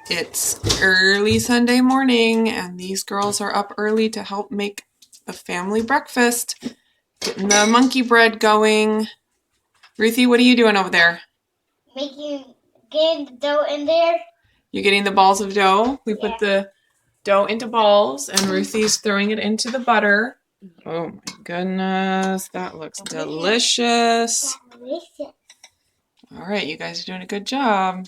It's early Sunday morning, and these girls are up early to help make the family breakfast. Getting the monkey bread going. Ruthie, what are you doing over there? Getting the dough in there. You're getting the balls of dough? We put the dough into balls, and Ruthie's throwing it into the butter. Oh my goodness, that looks delicious. All right, you guys are doing a good job.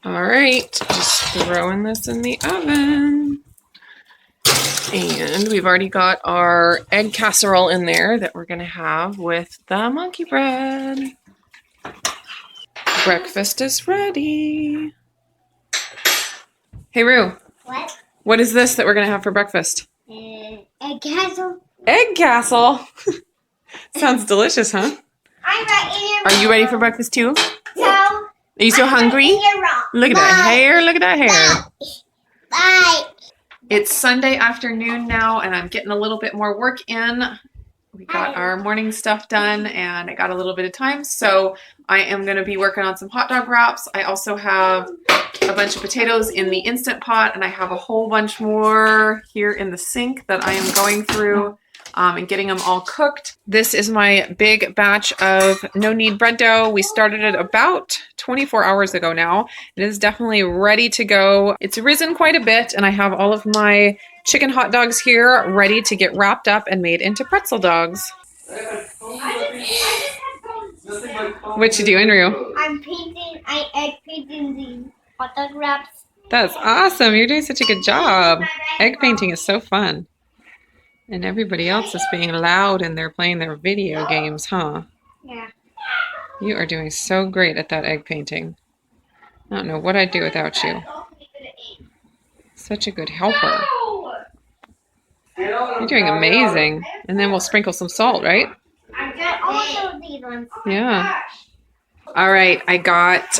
All right, just throwing this in the oven. And we've already got our egg casserole in there that we're going to have with the monkey bread. Breakfast is ready. Hey, Rue. What? What is this that we're going to have for breakfast? Egg casserole. Egg casserole? Sounds delicious, huh? I'm right Are you ready for breakfast too? No. Are you so hungry? Look at that hair. Look at that hair. Bye. It's Sunday afternoon now, and I'm getting a little bit more work in. We got our morning stuff done, and I got a little bit of time, so I am going to be working on some hot dog wraps. I also have a bunch of potatoes in the Instant Pot, and I have a whole bunch more here in the sink that I am going through and getting them all cooked. This is my big batch of no-knead bread dough. We started it about 24 hours ago now. It is definitely ready to go. It's risen quite a bit, and I have all of my chicken hot dogs here ready to get wrapped up and made into pretzel dogs. What you doing, Rue? I'm egg painting the hot dog wraps. That's awesome. You're doing such a good job. Egg painting is so fun. And everybody else is being loud and they're playing their video games, huh? Yeah. You are doing so great at that egg painting. I don't know what I'd do without you. Such a good helper. You're doing amazing. And then we'll sprinkle some salt, right? I got all of these ones. Yeah. All right, I got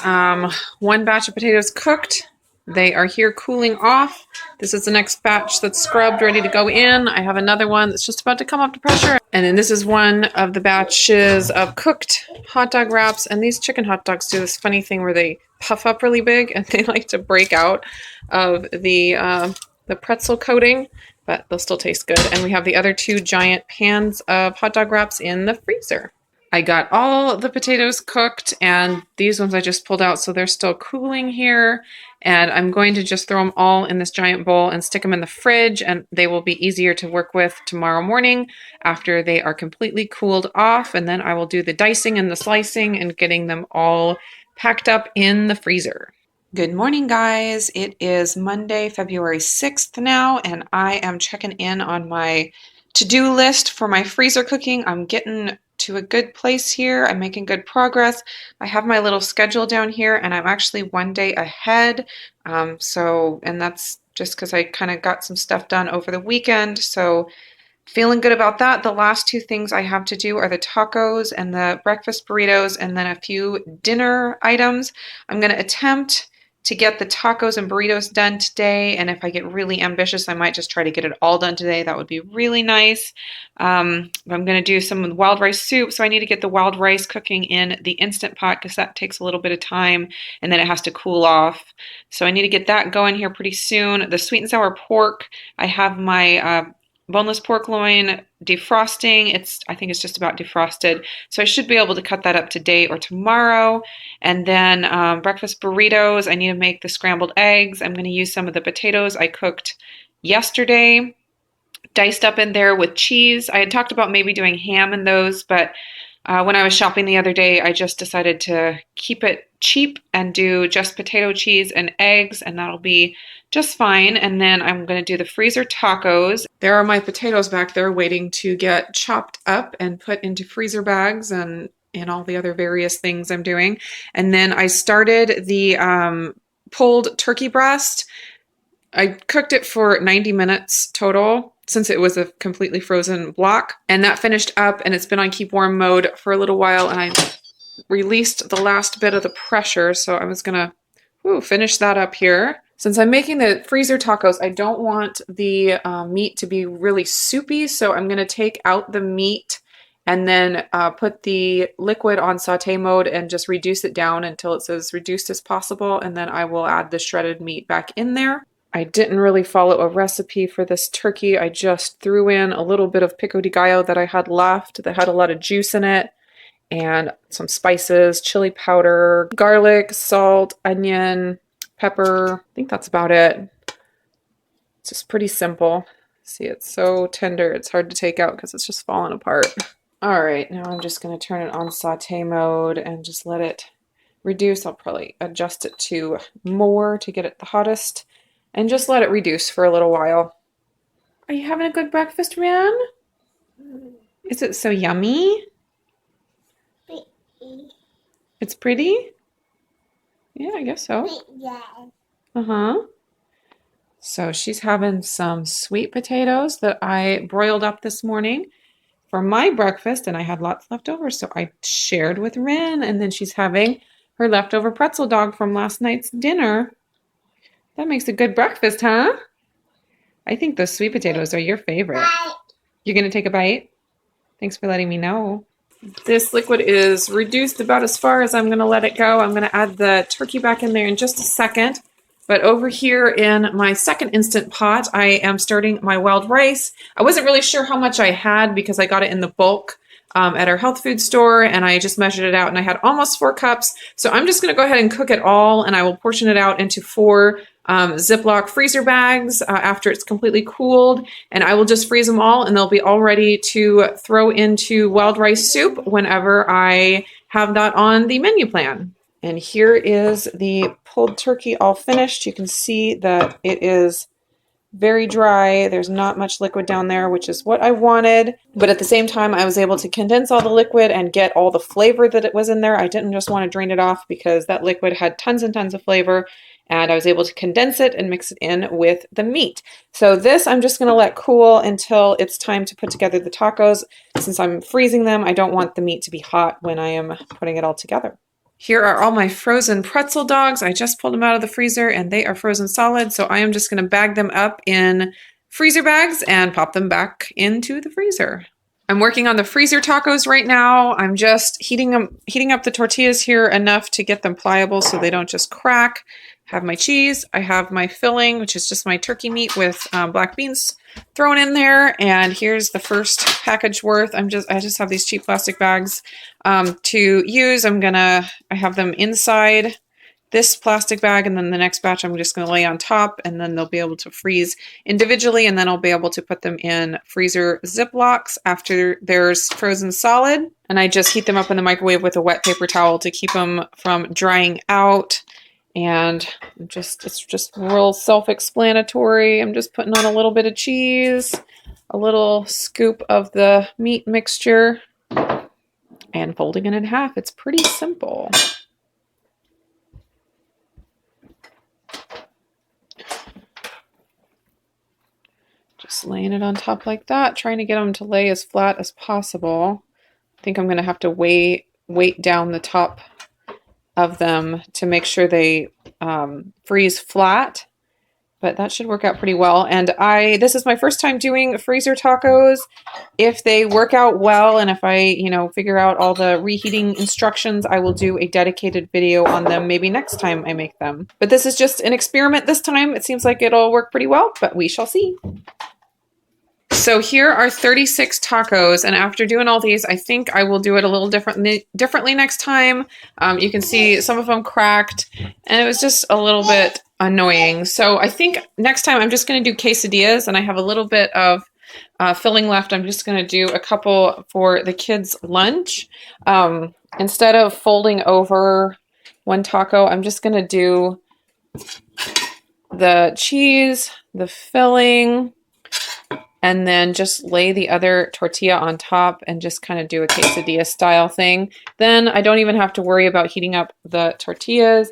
one batch of potatoes cooked. They are here cooling off. This is the next batch that's scrubbed, ready to go in. I have another one that's just about to come up to pressure. And then this is one of the batches of cooked hot dog wraps. And these chicken hot dogs do this funny thing where they puff up really big and they like to break out of the pretzel coating, but they'll still taste good. And we have the other two giant pans of hot dog wraps in the freezer. I got all the potatoes cooked, and these ones I just pulled out, so they're still cooling here. And I'm going to just throw them all in this giant bowl and stick them in the fridge, and they will be easier to work with tomorrow morning after they are completely cooled off. And then I will do the dicing and the slicing and getting them all packed up in the freezer. Good morning, guys. It is Monday, February 6th now, and I am checking in on my to-do list for my freezer cooking. I'm getting to a good place here. I'm making good progress. I have my little schedule down here, and I'm actually one day ahead. And that's just because I kind of got some stuff done over the weekend. So feeling good about that. The last two things I have to do are the tacos and the breakfast burritos, and then a few dinner items. I'm going to attempt to get the tacos and burritos done today, and if I get really ambitious, I might just try to get it all done today. That would be really nice. I'm going to do some wild rice soup, so I need to get the wild rice cooking in the Instant Pot because that takes a little bit of time, and then it has to cool off. So I need to get that going here pretty soon. The sweet and sour pork, I have my boneless pork loin defrosting. I think it's just about defrosted. So I should be able to cut that up today or tomorrow. And then breakfast burritos, I need to make the scrambled eggs. I'm going to use some of the potatoes I cooked yesterday, diced up in there with cheese. I had talked about maybe doing ham in those, but when I was shopping the other day, I just decided to keep it cheap and do just potato, cheese, and eggs, and that'll be just fine. And then I'm going to do the freezer tacos. There are my potatoes back there waiting to get chopped up and put into freezer bags and all the other various things I'm doing. And then I started the pulled turkey breast. I cooked it for 90 minutes total since it was a completely frozen block. And that finished up, and it's been on keep warm mode for a little while, and I released the last bit of the pressure, so I was gonna finish that up here. Since I'm making the freezer tacos, I don't want the meat to be really soupy, so I'm gonna take out the meat and then put the liquid on saute mode and just reduce it down until it's as reduced as possible. And then I will add the shredded meat back in there. I didn't really follow a recipe for this turkey. I just threw in a little bit of pico de gallo that I had left that had a lot of juice in it, and some spices, chili powder, garlic, salt, onion, pepper. I think that's about it. It's just pretty simple. See, it's so tender, it's hard to take out because it's just falling apart. All right, now I'm just going to turn it on saute mode and just let it reduce. I'll probably adjust it to more to get it the hottest and just let it reduce for a little while. Are you having a good breakfast, Ryan? Is it so yummy? It's pretty? Yeah, I guess so. Yeah. Uh-huh. So she's having some sweet potatoes that I broiled up this morning for my breakfast, and I had lots left over, so I shared with Rin, and then she's having her leftover pretzel dog from last night's dinner. That makes a good breakfast, huh? I think those sweet potatoes are your favorite. You're going to take a bite? Thanks for letting me know. This liquid is reduced about as far as I'm going to let it go. I'm going to add the turkey back in there in just a second. But over here in my second Instant Pot, I am starting my wild rice. I wasn't really sure how much I had because I got it in the bulk at our health food store, and I just measured it out, and I had almost 4 cups. So I'm just going to go ahead and cook it all, and I will portion it out into 4 Ziploc freezer bags after it's completely cooled, and I will just freeze them all, and they'll be all ready to throw into wild rice soup whenever I have that on the menu plan. And here is the pulled turkey all finished. You can see that it is very dry. There's not much liquid down there, which is what I wanted. But at the same time, I was able to condense all the liquid and get all the flavor that it was in there. I didn't just want to drain it off because that liquid had tons and tons of flavor. And I was able to condense it and mix it in with the meat. So this I'm just going to let cool until it's time to put together the tacos. Since I'm freezing them, I don't want the meat to be hot when I am putting it all together. Here are all my frozen pretzel dogs. I just pulled them out of the freezer and they are frozen solid. So I am just going to bag them up in freezer bags and pop them back into the freezer. I'm working on the freezer tacos right now. I'm just heating up the tortillas here enough to get them pliable so they don't just crack. I have my cheese. I have my filling, which is just my turkey meat with black beans thrown in there. And here's the first package worth. I just have these cheap plastic bags to use. I have them inside this plastic bag, and then the next batch I'm just going to lay on top, and then they'll be able to freeze individually, and then I'll be able to put them in freezer Ziplocs after they're frozen solid. And I just heat them up in the microwave with a wet paper towel to keep them from drying out. And it's just real self-explanatory. I'm just putting on a little bit of cheese, a little scoop of the meat mixture, and folding it in half. It's pretty simple. Just laying it on top like that, trying to get them to lay as flat as possible. I think I'm going to have to weight down the top of them to make sure they freeze flat, but that should work out pretty well. And this is my first time doing freezer tacos. If they work out well, and if I, figure out all the reheating instructions, I will do a dedicated video on them maybe next time I make them. But this is just an experiment this time. It seems like it'll work pretty well, but we shall see. So here are 36 tacos, and after doing all these, I think I will do it a little differently next time. You can see some of them cracked, and it was just a little bit annoying. So I think next time I'm just going to do quesadillas, and I have a little bit of filling left. I'm just going to do a couple for the kids' lunch. Instead of folding over one taco, I'm just going to do the cheese, the filling, and then just lay the other tortilla on top and just kind of do a quesadilla style thing. Then I don't even have to worry about heating up the tortillas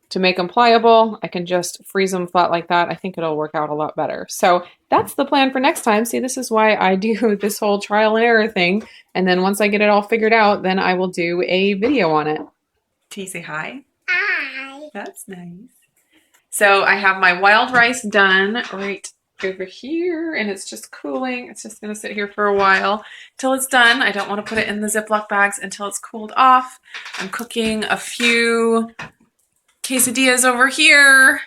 to make them pliable. I can just freeze them flat like that. I think it'll work out a lot better. So that's the plan for next time. See, this is why I do this whole trial and error thing. And then once I get it all figured out, then I will do a video on it. Can you say hi? Hi. That's nice. So I have my wild rice done right over here, and it's just cooling. It's just going to sit here for a while till it's done. I don't want to put it in the Ziploc bags until it's cooled off. I'm cooking a few quesadillas over here,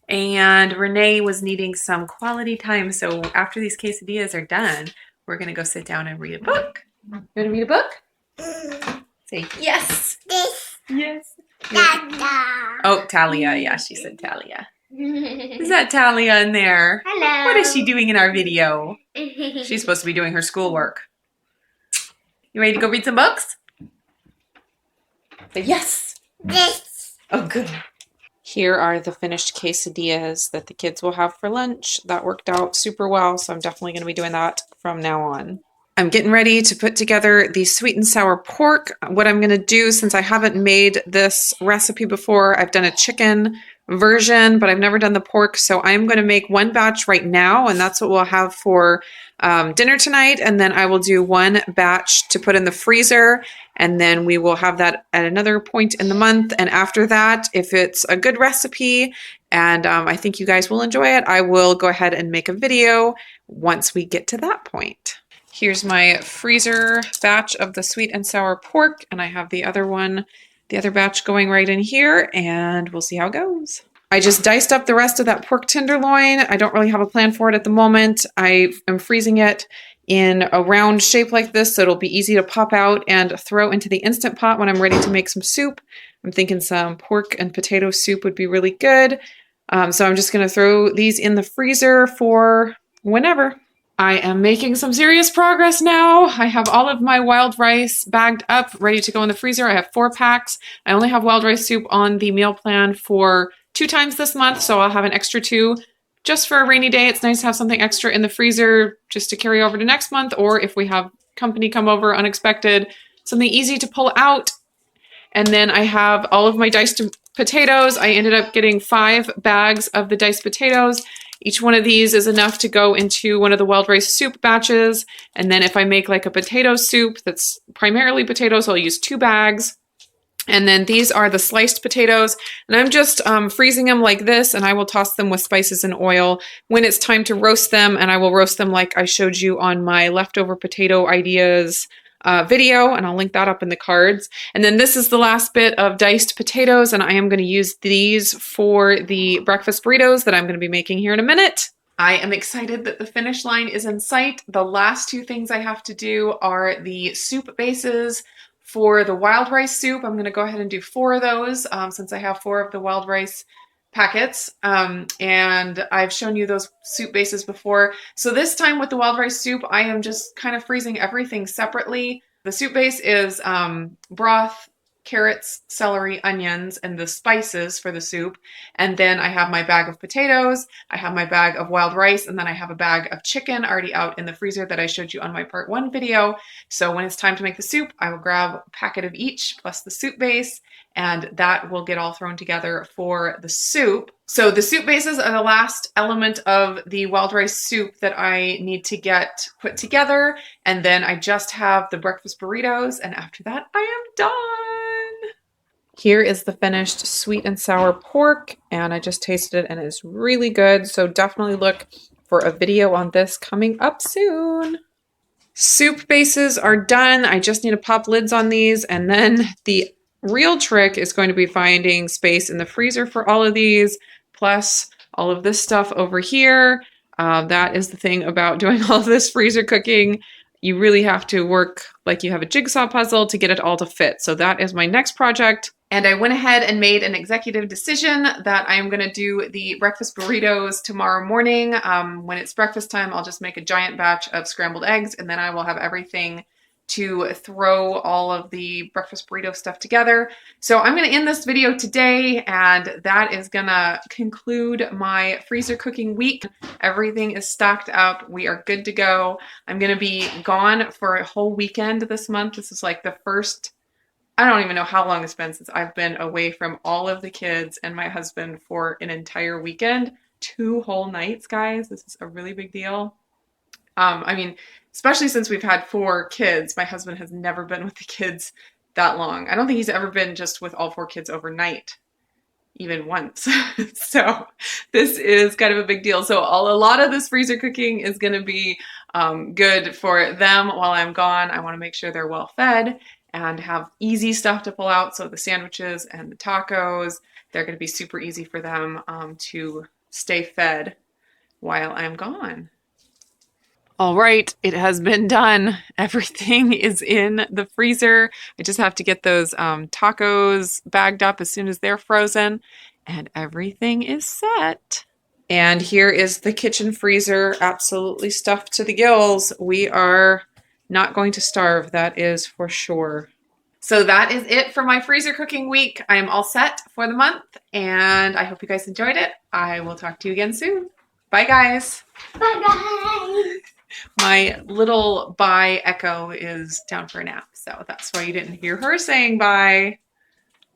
and Renee was needing some quality time, so after these quesadillas are done, we're going to go sit down and read a book. You want to read a book? Say yes. Yes. Oh, Talia. Yeah, she said Talia. Is that Talia in there? Hello. What is she doing in our video? She's supposed to be doing her schoolwork. You ready to go read some books? Say yes. Yes. Oh, good. Here are the finished quesadillas that the kids will have for lunch. That worked out super well, so I'm definitely going to be doing that from now on. I'm getting ready to put together the sweet and sour pork. What I'm going to do, since I haven't made this recipe before, I've done a chicken version, but I've never done the pork, so I'm going to make one batch right now, and that's what we'll have for dinner tonight, and then I will do one batch to put in the freezer, and then we will have that at another point in the month, and after that, if it's a good recipe, and I think you guys will enjoy it, I will go ahead and make a video once we get to that point. Here's my freezer batch of the sweet and sour pork, and I have the other batch going right in here, and we'll see how it goes. I just diced up the rest of that pork tenderloin. I don't really have a plan for it at the moment. I am freezing it in a round shape like this, so it'll be easy to pop out and throw into the Instant Pot when I'm ready to make some soup. I'm thinking some pork and potato soup would be really good. So I'm just going to throw these in the freezer for whenever. I am making some serious progress now. I have all of my wild rice bagged up, ready to go in the freezer. I have 4 packs. I only have wild rice soup on the meal plan for 2 times this month, so I'll have an extra 2 just for a rainy day. It's nice to have something extra in the freezer just to carry over to next month, or if we have company come over unexpected, something easy to pull out. And then I have all of my diced potatoes. I ended up getting 5 bags of the diced potatoes. Each one of these is enough to go into one of the wild rice soup batches. And then if I make like a potato soup that's primarily potatoes, I'll use 2 bags. And then these are the sliced potatoes. And I'm just freezing them like this, and I will toss them with spices and oil when it's time to roast them. And I will roast them like I showed you on my leftover potato ideas video, and I'll link that up in the cards. And then this is the last bit of diced potatoes, and I am going to use these for the breakfast burritos that I'm going to be making here in a minute. I am excited that the finish line is in sight. The last 2 things I have to do are the soup bases for the wild rice soup. I'm going to go ahead and do 4 of those since I have 4 of the wild rice packets, and I've shown you those soup bases before. So this time with the wild rice soup, I am just kind of freezing everything separately. The soup base is broth, carrots, celery, onions, and the spices for the soup. And then I have my bag of potatoes, I have my bag of wild rice, and then I have a bag of chicken already out in the freezer that I showed you on my part 1 video. So when it's time to make the soup, I will grab a packet of each plus the soup base, and that will get all thrown together for the soup. So the soup bases are the last element of the wild rice soup that I need to get put together. And then I just have the breakfast burritos, and after that, I am done. Here is the finished sweet and sour pork, and I just tasted it and it's really good. So definitely look for a video on this coming up soon. Soup bases are done. I just need to pop lids on these, and then the real trick is going to be finding space in the freezer for all of these, plus all of this stuff over here. That is the thing about doing all of this freezer cooking. You really have to work like you have a jigsaw puzzle to get it all to fit. So that is my next project. And I went ahead and made an executive decision that I am going to do the breakfast burritos tomorrow morning. When it's breakfast time, I'll just make a giant batch of scrambled eggs, and then I will have everything to throw all of the breakfast burrito stuff together. So I'm going to end this video today, and that is going to conclude my freezer cooking week. Everything is stocked up. We are good to go. I'm going to be gone for a whole weekend this month. This is like the first, I don't even know how long it's been since I've been away from all of the kids and my husband for an entire weekend. 2 whole nights, guys. This is a really big deal. I mean, especially since we've had 4 kids, my husband has never been with the kids that long. I don't think he's ever been just with all 4 kids overnight. even once. So this is kind of a big deal. So a lot of this freezer cooking is going to be good for them while I'm gone. I want to make sure they're well fed and have easy stuff to pull out. So the sandwiches and the tacos, they're going to be super easy for them to stay fed while I'm gone. All right, it has been done. Everything is in the freezer. I just have to get those tacos bagged up as soon as they're frozen, and everything is set. And here is the kitchen freezer, absolutely stuffed to the gills. We are not going to starve, that is for sure. So that is it for my freezer cooking week. I am all set for the month, and I hope you guys enjoyed it. I will talk to you again soon. Bye, guys. Bye bye. My little bye echo is down for a nap, so that's why you didn't hear her saying bye.